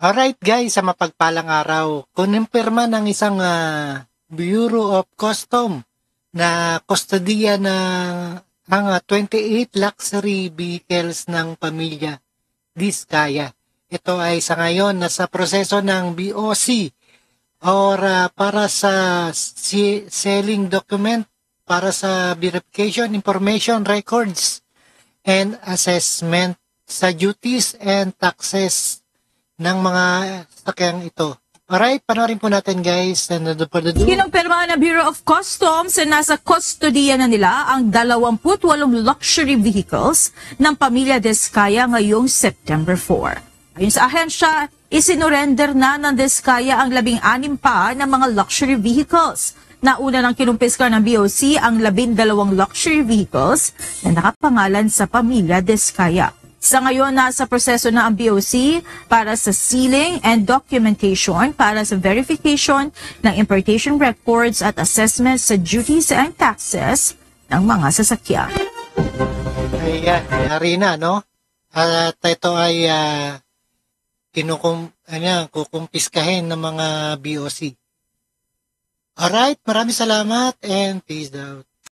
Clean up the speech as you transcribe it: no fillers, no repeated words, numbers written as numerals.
Alright guys, sa mapagpalang araw, kinumpirma ng isang Bureau of Custom na kustodiya ng ang 28 luxury vehicles ng pamilya Diskaya. Ito ay sa ngayon nasa proseso ng BOC or para sa selling document para sa verification information records and assessment sa duties and taxes ng mga sakyang ito. Alright, panoorin po natin guys. Kinumpirma ng Bureau of Customs na nasa kustodiya na nila ang 28 luxury vehicles ng pamilya Diskaya ngayong September 4. Ayon sa ahensya, isinurrender na ng Diskaya ang 16 pa na mga luxury vehicles. Nauna nang kinumpiska ng BOC ang 12 luxury vehicles na nakapangalan sa pamilya Diskaya. Sa ngayon, nasa proseso na ang BOC para sa sealing and documentation para sa verification ng importation records at assessment sa duties and taxes ng mga sasakyan. Ayan, Arina, no? At ito ay kukumpiskahin ng mga BOC. Alright, maraming salamat and peace out.